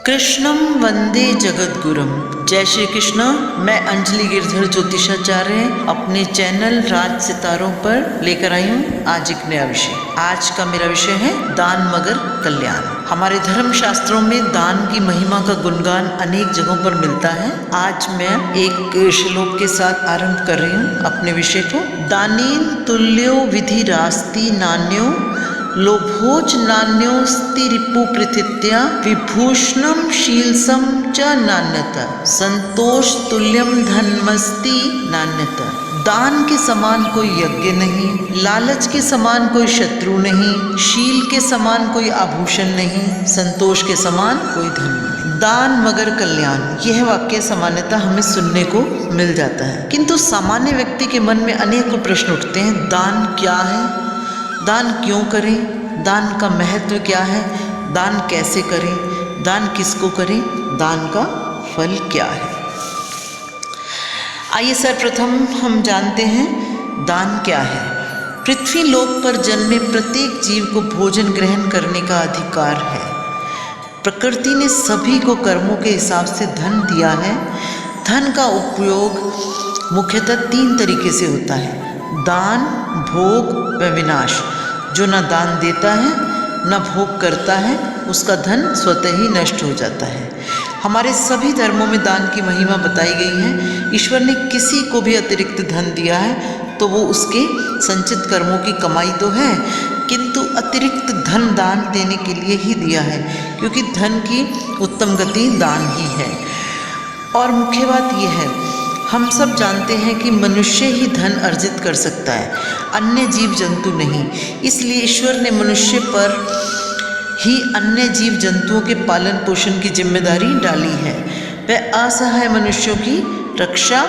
कृष्णम वंदे जगद्गुरुम। जय श्री कृष्ण। मैं अंजलि गिरधर ज्योतिषाचार्य अपने चैनल राज सितारों पर लेकर आई हूँ आज एक नया विषय। आज का मेरा विषय है दान मगर कल्याण। हमारे धर्म शास्त्रों में दान की महिमा का गुणगान अनेक जगहों पर मिलता है। आज मैं एक श्लोक के साथ आरंभ कर रही हूँ अपने विषय को। दानेन तुल्यो विधि रास्ति नान्यो लोभोच नान्योस्ति रिपु प्रथित्या विभूषणम शीलसम च नान्यता संतोष तुल्यम धनमस्ति नान्यता। दान के समान कोई यज्ञ नहीं, लालच के समान कोई शत्रु नहीं, शील के समान कोई आभूषण नहीं, संतोष के समान कोई धन नहीं। दान मगर कल्याण, यह वाक्य सामान्यतः हमें सुनने को मिल जाता है, किंतु सामान्य व्यक्ति के मन में अनेकों प्रश्न उठते हैं। दान क्या है, दान क्यों करें, दान का महत्व क्या है, दान कैसे करें, दान किसको करें, दान का फल क्या है। आइए सर्वप्रथम हम जानते हैं दान क्या है। पृथ्वी लोक पर जन्मे प्रत्येक जीव को भोजन ग्रहण करने का अधिकार है। प्रकृति ने सभी को कर्मों के हिसाब से धन दिया है। धन का उपयोग मुख्यतः 3 तरीके से होता है: दान, भोग व विनाश। जो न दान देता है न भोग करता है, उसका धन स्वतः ही नष्ट हो जाता है। हमारे सभी धर्मों में दान की महिमा बताई गई है। ईश्वर ने किसी को भी अतिरिक्त धन दिया है तो वो उसके संचित कर्मों की कमाई तो है, किंतु अतिरिक्त धन दान देने के लिए ही दिया है, क्योंकि धन की उत्तम गति दान ही है। और मुख्य बात यह है, हम सब जानते हैं कि मनुष्य ही धन अर्जित कर सकता है, अन्य जीव जंतु नहीं। इसलिए ईश्वर ने मनुष्य पर ही अन्य जीव जंतुओं के पालन पोषण की जिम्मेदारी डाली है। वह असहाय मनुष्यों की रक्षा,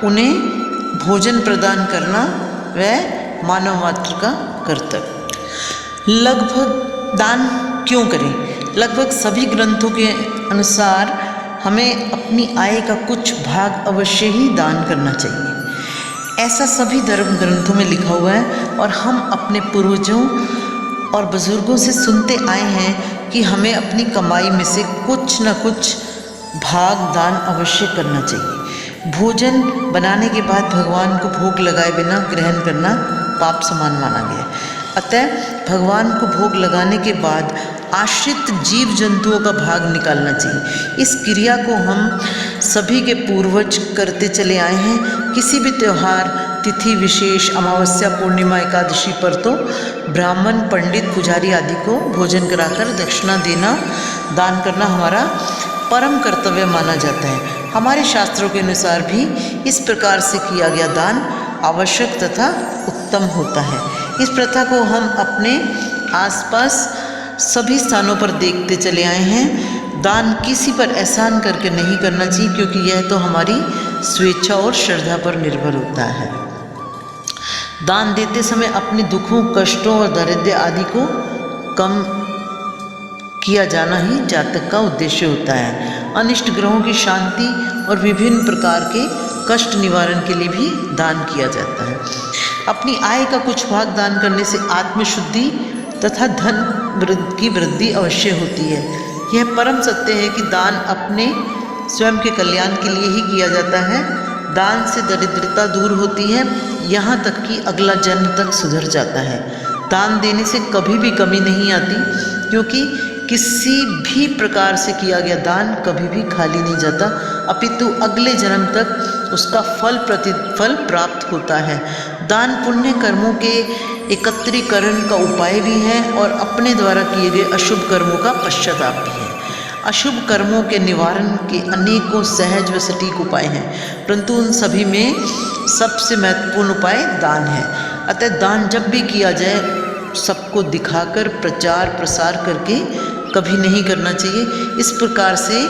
उन्हें भोजन प्रदान करना वह मानव मात्र का कर्तव्य। लगभग दान क्यों करें? लगभग सभी ग्रंथों के अनुसार हमें अपनी आय का कुछ भाग अवश्य ही दान करना चाहिए। ऐसा सभी धर्म ग्रंथों में लिखा हुआ है और हम अपने पूर्वजों और बुजुर्गों से सुनते आए हैं कि हमें अपनी कमाई में से कुछ न कुछ भाग दान अवश्य करना चाहिए। भोजन बनाने के बाद भगवान को भोग लगाए बिना ग्रहण करना पाप समान माना गया। अतः भगवान को भोग लगाने के बाद आश्रित जीव जंतुओं का भाग निकालना चाहिए। इस क्रिया को हम सभी के पूर्वज करते चले आए हैं। किसी भी त्यौहार, तिथि विशेष, अमावस्या, पूर्णिमा, एकादशी पर तो ब्राह्मण, पंडित, पुजारी आदि को भोजन कराकर दक्षिणा देना, दान करना हमारा परम कर्तव्य माना जाता है। हमारे शास्त्रों के अनुसार भी इस प्रकार से किया गया दान आवश्यक तथा उत्तम होता है। इस प्रथा को हम अपने आसपास सभी स्थानों पर देखते चले आए हैं। दान किसी पर एहसान करके नहीं करना चाहिए, क्योंकि यह तो हमारी स्वेच्छा और श्रद्धा पर निर्भर होता है। दान देते समय अपने दुखों, कष्टों और दारिद्र्य आदि को कम किया जाना ही जातक का उद्देश्य होता है। अनिष्ट ग्रहों की शांति और विभिन्न प्रकार के कष्ट निवारण के लिए भी दान किया जाता है। अपनी आय का कुछ भाग दान करने से आत्मशुद्धि तथा धन की वृद्धि अवश्य होती है। यह परम सत्य है कि दान अपने स्वयं के कल्याण के लिए ही किया जाता है। दान से दरिद्रता दूर होती है, यहाँ तक कि अगला जन्म तक सुधर जाता है। दान देने से कभी भी कमी नहीं आती, क्योंकि किसी भी प्रकार से किया गया दान कभी भी खाली नहीं जाता, अपितु अगले जन्म तक उसका प्रतिफल प्राप्त होता है। दान पुण्य कर्मों के एकत्रीकरण का उपाय भी है और अपने द्वारा किए गए अशुभ कर्मों का पश्चाताप भी है। अशुभ कर्मों के निवारण के अनेकों सहज व सटीक उपाय हैं, परंतु उन सभी में सबसे महत्वपूर्ण उपाय दान है। अतः दान जब भी किया जाए, सबको दिखाकर प्रचार प्रसार करके कभी नहीं करना चाहिए। इस प्रकार से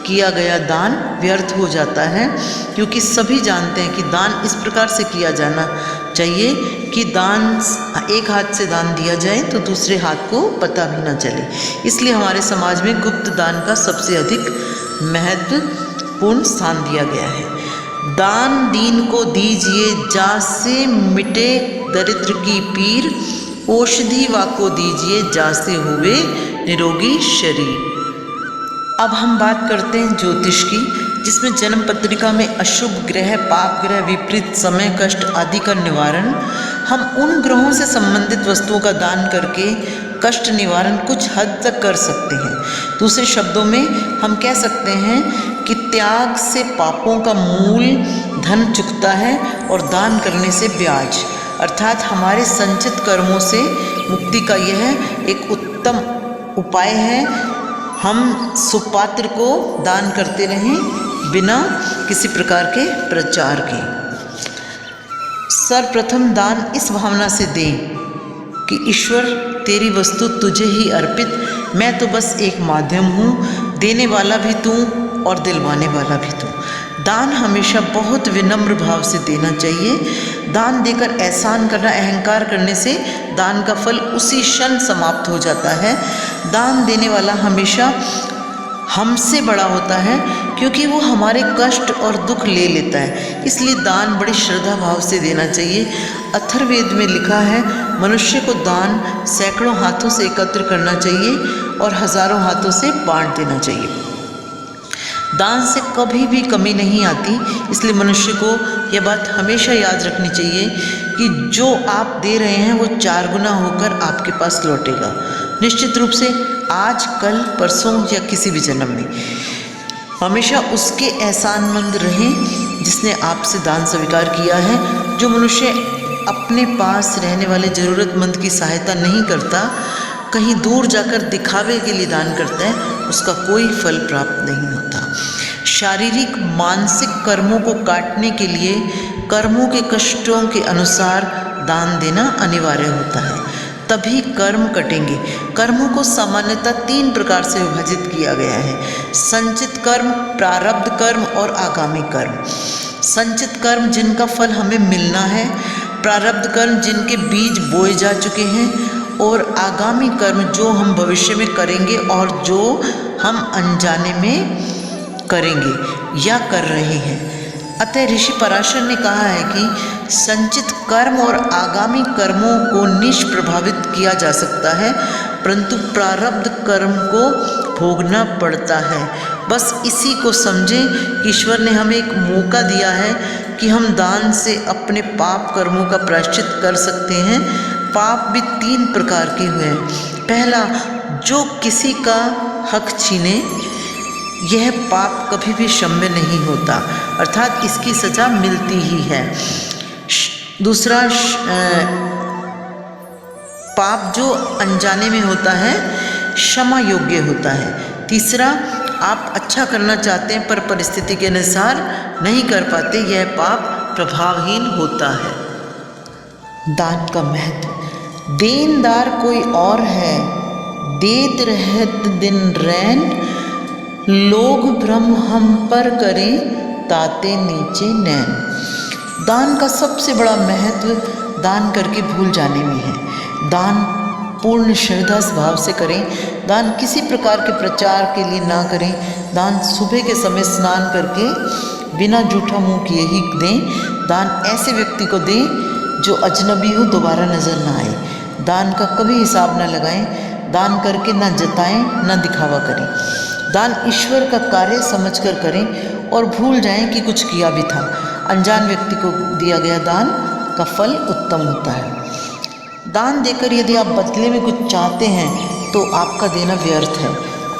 किया गया दान व्यर्थ हो जाता है, क्योंकि सभी जानते हैं कि दान इस प्रकार से किया जाना चाहिए कि दान एक हाथ से दान दिया जाए तो दूसरे हाथ को पता भी न चले। इसलिए हमारे समाज में गुप्त दान का सबसे अधिक महत्वपूर्ण स्थान दिया गया है। दान दीन को दीजिए, जासे मिटे दरिद्र की पीर, औषधि वाको दीजिए, जासे हुए निरोगी शरीर। अब हम बात करते हैं ज्योतिष की, जिसमें जन्म पत्रिका में अशुभ ग्रह, पाप ग्रह, विपरीत समय, कष्ट आदि का निवारण हम उन ग्रहों से संबंधित वस्तुओं का दान करके कष्ट निवारण कुछ हद तक कर सकते हैं। दूसरे शब्दों में हम कह सकते हैं कि त्याग से पापों का मूल धन चुकता है और दान करने से ब्याज, अर्थात हमारे संचित कर्मों से मुक्ति का यह एक उत्तम उपाय है। हम सुपात्र को दान करते रहें बिना किसी प्रकार के प्रचार के। सर्वप्रथम दान इस भावना से दें कि ईश्वर तेरी वस्तु तुझे ही अर्पित, मैं तो बस एक माध्यम हूँ, देने वाला भी तू और दिलवाने वाला भी तू। दान हमेशा बहुत विनम्र भाव से देना चाहिए। दान देकर एहसान करना, अहंकार करने से दान का फल उसी क्षण समाप्त हो जाता है। दान देने वाला हमेशा हमसे बड़ा होता है, क्योंकि वो हमारे कष्ट और दुख ले लेता है। इसलिए दान बड़ी श्रद्धा भाव से देना चाहिए। अथर्ववेद में लिखा है, मनुष्य को दान सैकड़ों हाथों से एकत्र करना चाहिए और हजारों हाथों से बांट देना चाहिए। दान से कभी भी कमी नहीं आती, इसलिए मनुष्य को यह बात हमेशा याद रखनी चाहिए कि जो आप दे रहे हैं वो 4 गुना होकर आपके पास लौटेगा, निश्चित रूप से आज, कल, परसों या किसी भी जन्म में। हमेशा उसके एहसानमंद रहें जिसने आपसे दान स्वीकार किया है। जो मनुष्य अपने पास रहने वाले ज़रूरतमंद की सहायता नहीं करता, कहीं दूर जाकर दिखावे के लिए दान करता है, उसका कोई फल प्राप्त नहीं होता। शारीरिक मानसिक कर्मों को काटने के लिए कर्मों के कष्टों के अनुसार दान देना अनिवार्य होता है, तभी कर्म कटेंगे। कर्मों को सामान्यतः 3 प्रकार से विभाजित किया गया है: संचित कर्म, प्रारब्ध कर्म और आगामी कर्म। संचित कर्म जिनका फल हमें मिलना है, प्रारब्ध कर्म जिनके बीज बोए जा चुके हैं, और आगामी कर्म जो हम भविष्य में करेंगे और जो हम अनजाने में करेंगे या कर रहे हैं। अतः ऋषि पराशर ने कहा है कि संचित कर्म और आगामी कर्मों को निष्प्रभावित किया जा सकता है, परंतु प्रारब्ध कर्म को भोगना पड़ता है। बस इसी को समझें कि ईश्वर ने हमें एक मौका दिया है कि हम दान से अपने पाप कर्मों का प्रायश्चित कर सकते हैं। पाप भी 3 प्रकार के हुए हैं। पहला, जो किसी का हक छीने, यह पाप कभी भी क्षम्य नहीं होता, अर्थात इसकी सजा मिलती ही है। दूसरा, पाप जो अनजाने में होता है, क्षमा योग्य होता है। तीसरा, आप अच्छा करना चाहते हैं पर परिस्थिति के अनुसार नहीं कर पाते, यह पाप प्रभावहीन होता है। दान का महत्व। देनदार कोई और है, देत रहत दिन रैन, लोग भ्रम हम पर करें, ताते नीचे नैन। दान का सबसे बड़ा महत्व दान करके भूल जाने में है। दान पूर्ण श्रद्धा भाव से करें। दान किसी प्रकार के प्रचार के लिए ना करें। दान सुबह के समय स्नान करके बिना जूठा मुंह किए ही दें। दान ऐसे व्यक्ति को दें जो अजनबी हो, दोबारा नज़र ना आए। दान का कभी हिसाब ना लगाएं। दान करके ना जताएं, ना दिखावा करें। दान ईश्वर का कार्य समझकर करें और भूल जाएं कि कुछ किया भी था। अनजान व्यक्ति को दिया गया दान का फल उत्तम होता है। दान देकर यदि आप बदले में कुछ चाहते हैं तो आपका देना व्यर्थ है।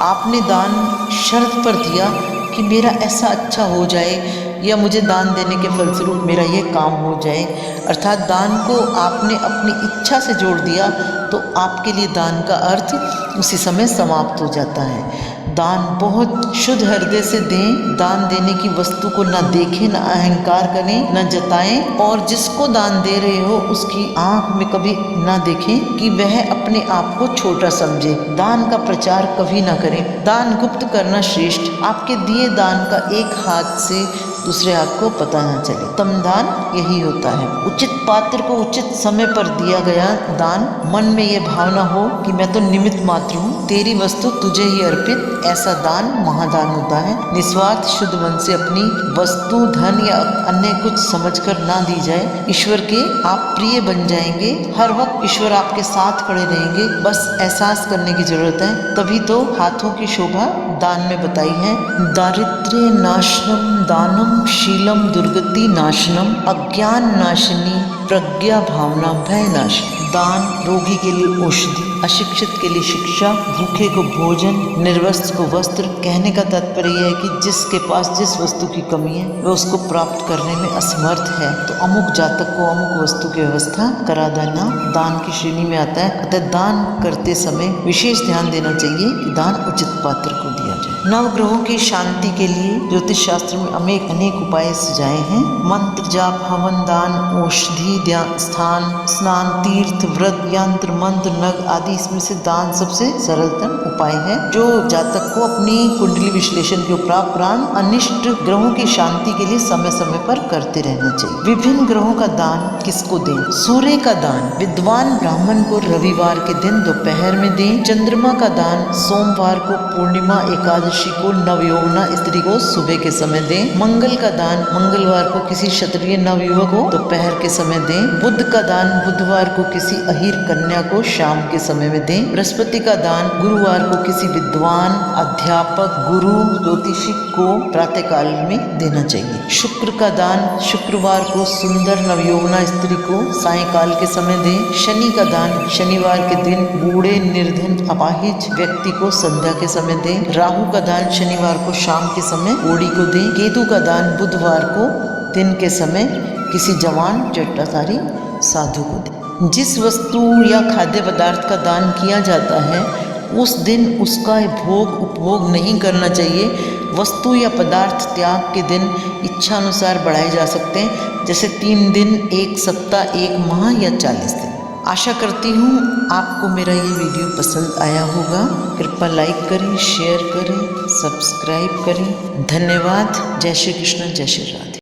आपने दान शर्त पर दिया कि मेरा ऐसा अच्छा हो जाए या मुझे दान देने के फलस्वरूप मेरा ये काम हो जाए, अर्थात दान को आपने अपनी इच्छा से जोड़ दिया तो आपके लिए दान का अर्थ उसी समय समाप्त हो जाता है। दान बहुत शुद्ध हृदय से दें। दान देने की वस्तु को ना देखें, ना अहंकार करें, ना जताएं, और जिसको दान दे रहे हो उसकी आंख में कभी ना देखें कि वह अपने आप को छोटा समझे। दान का प्रचार कभी ना करें। दान गुप्त करना श्रेष्ठ। आपके दिए दान का एक हाथ से दूसरे हाथ को पता न चले। उत्तम दान यही होता है। उचित पात्र को उचित समय पर दिया गया दान। मन में ये भावना हो कि मैं तो निमित्त मात्र हूँ, तेरी वस्तु तुझे ही अर्पित, ऐसा दान महादान होता है। निस्वार्थ शुद्ध मन से अपनी वस्तु, धन या अन्य कुछ समझकर ना दी जाए। ईश्वर के आप प्रिय बन जाएंगे, हर वक्त ईश्वर आपके साथ खड़े रहेंगे। बस एहसास करने की जरूरत है। तभी तो हाथों की शोभा दान में बताई है। दारिद्र्य नाशनम दानम, शीलम दुर्गति नाशनम, अज्ञान नाशिनी प्रज्ञा भावना भय नाशिनी। दान रोगी के लिए औषधि, अशिक्षित के लिए शिक्षा, भूखे को भोजन, निर्वस्त्र को वस्त्र। कहने का तात्पर्य यह है कि जिसके पास जिस वस्तु की कमी है वह उसको प्राप्त करने में असमर्थ है, तो अमुक जातक को अमुक वस्तु की व्यवस्था करा देना दान की श्रेणी में आता है। अतः दान करते समय विशेष ध्यान देना चाहिए कि दान उचित पात्र को दिया जाए। नवग्रहों की शांति के लिए ज्योतिष शास्त्र में अनेक उपाय सुझाए हैं। मंत्र जाप, हवन, दान, औषधि, ध्यान, स्थान, स्नान, तीर्थ, व्रत, यंत्र, मंत्र, नग आदि। इसमें से दान सबसे सरलतम उपाय है, जो जातक को अपनी कुंडली विश्लेषण के उपरांत अनिष्ट ग्रहों की शांति के लिए समय समय पर करते रहना चाहिए। विभिन्न ग्रहों का दान किसको दें? सूर्य का दान विद्वान ब्राह्मण को रविवार के दिन दोपहर में दें। चंद्रमा का दान सोमवार को, पूर्णिमा, एकादशी को, नवयौवना स्त्री को सुबह के समय दें। मंगल का दान मंगलवार को किसी क्षत्रिय नवयुवक को दोपहर के समय दें। बुध का दान बुधवार को किसी अहीर कन्या को शाम के समय में दें। बृहस्पति का दान गुरुवार को किसी विद्वान, अध्यापक, गुरु, ज्योतिषी को प्रातः काल में देना चाहिए। शुक्र का दान शुक्रवार को सुंदर नवयौवना स्त्री को सायंकाल के समय दें। शनि का दान शनिवार के दिन बूढ़े, निर्धन, अपाहिज व्यक्ति को संध्या के समय दें। राहु का दान शनिवार को शाम के समय कोढ़ी को दें। केतु का दान बुधवार को दिन के समय किसी जवान चट्टाधारी साधु को दें। जिस वस्तु या खाद्य पदार्थ का दान किया जाता है उस दिन उसका भोग उपभोग नहीं करना चाहिए। वस्तु या पदार्थ त्याग के दिन इच्छा अनुसार बढ़ाए जा सकते हैं, जैसे 3 दिन, 1 सप्ताह, 1 माह या 40 दिन। आशा करती हूँ आपको मेरा ये वीडियो पसंद आया होगा। कृपया लाइक करें, शेयर करें, सब्सक्राइब करें। धन्यवाद। जय श्री कृष्ण, जय श्री राधे।